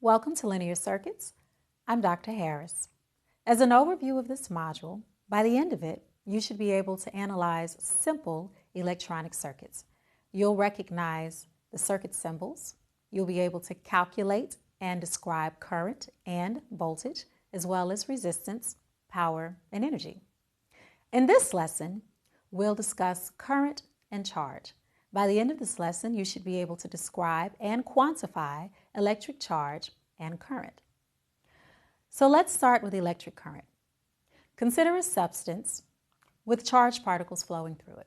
Welcome to Linear Circuits. I'm Dr. Harris. As an overview of this module, by the end of it, you should be able to analyze simple electronic circuits. You'll recognize the circuit symbols. You'll be able to calculate and describe current and voltage, as well as resistance, power, and energy. In this lesson, we'll discuss current and charge. By the end of this lesson, you should be able to describe and quantify electric charge and current. So let's start with electric current. Consider a substance with charged particles flowing through it.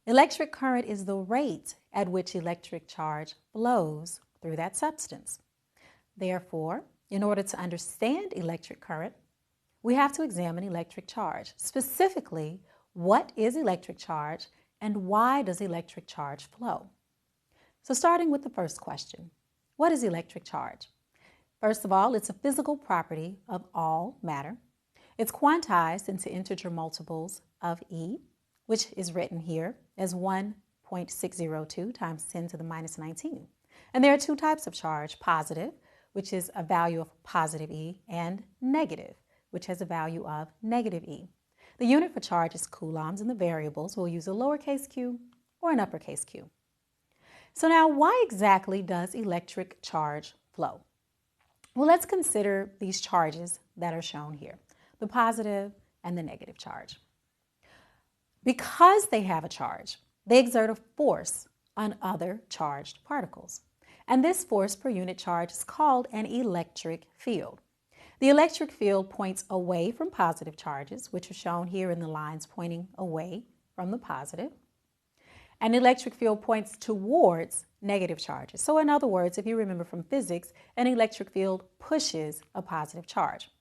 Electric current is the rate at which electric charge flows through that substance. Therefore, in order to understand electric current, we have to examine electric charge. Specifically, what is electric charge and why does electric charge flow? So starting with the first question, what is electric charge? First of all, it's a physical property of all matter. It's quantized into integer multiples of E, which is written here as 1.602 times 10 to the minus 19. And there are two types of charge, positive, which is a value of positive E, and negative, which has a value of negative E. The unit for charge is coulombs, and the variables will use a lowercase q or an uppercase q. So now, why exactly does electric charge flow? Well, let's consider these charges that are shown here, the positive and the negative charge. Because they have a charge, they exert a force on other charged particles. And this force per unit charge is called an electric field. The electric field points away from positive charges, which are shown here in the lines pointing away from the positive. An electric field points towards negative charges. So in other words, if you remember from physics, an electric field pushes a positive charge.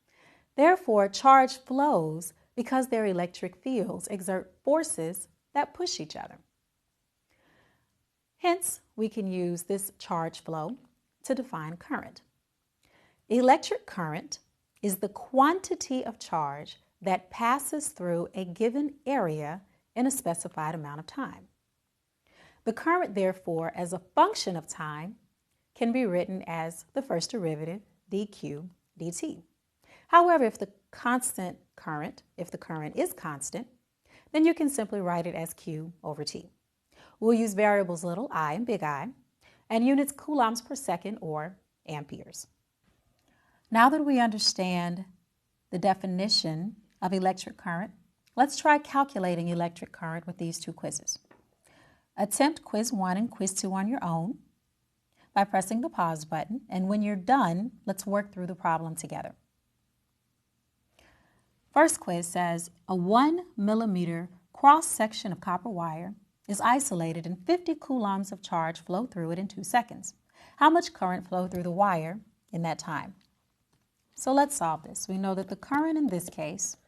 Therefore, charge flows because their electric fields exert forces that push each other. Hence, we can use this charge flow to define current. Electric current is the quantity of charge that passes through a given area in a specified amount of time. The current, therefore, as a function of time, can be written as the first derivative, dq dt. However, if the current is constant, then you can simply write it as q over t. We'll use variables little I and big I, and units coulombs per second or amperes. Now that we understand the definition of electric current, let's try calculating electric current with these two quizzes. Attempt quiz 1 and quiz 2 on your own by pressing the pause button, and when you're done, let's work through the problem together. First quiz says a 1 millimeter cross-section of copper wire is isolated and 50 coulombs of charge flow through it in 2 seconds. How much current flowed through the wire in that time? So let's solve this. We know that the current in this case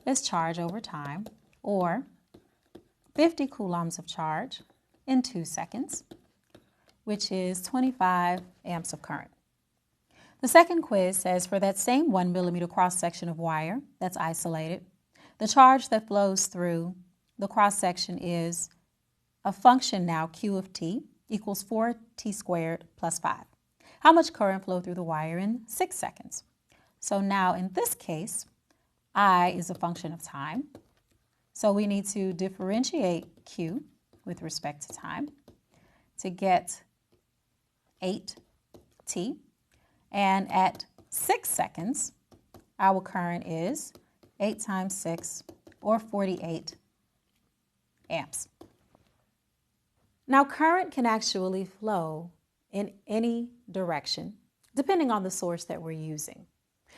is charge over time, or 50 coulombs of charge in 2 seconds, which is 25 amps of current. The second quiz says for that same 1 millimeter cross-section of wire that's isolated, the charge that flows through the cross-section is a function now, q of t equals 4t squared plus 5. How much current flowed through the wire in 6 seconds? So now in this case, I is a function of time. So we need to differentiate q with respect to time to get 8t. And at 6 seconds, our current is 8 times 6, or 48 amps. Now, current can actually flow in any direction, depending on the source that we're using.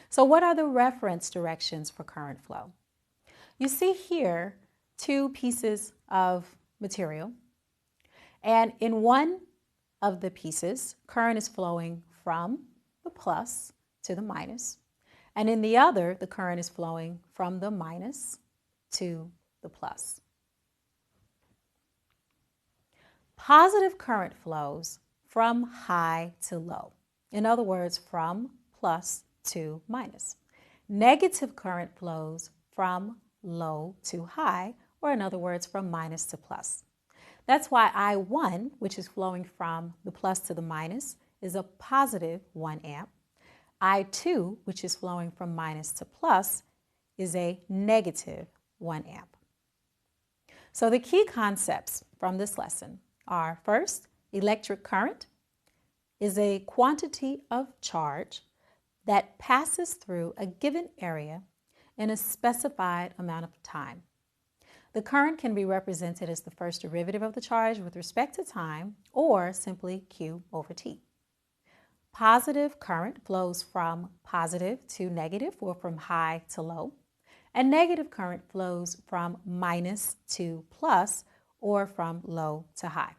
So what are the reference directions for current flow? You see here 2 pieces of material, and in one of the pieces, current is flowing from the plus to the minus, and in the other, the current is flowing from the minus to the plus. Positive current flows from high to low. In other words, from plus to minus. Negative current flows from low to high, or in other words, from minus to plus. That's why I1, which is flowing from the plus to the minus, is a positive 1 amp, I2, which is flowing from minus to plus, is a negative 1 amp. So the key concepts from this lesson are, first, electric current is a quantity of charge that passes through a given area in a specified amount of time. The current can be represented as the first derivative of the charge with respect to time, or simply Q over T. Positive current flows from positive to negative, or from high to low, and negative current flows from minus to plus, or from low to high.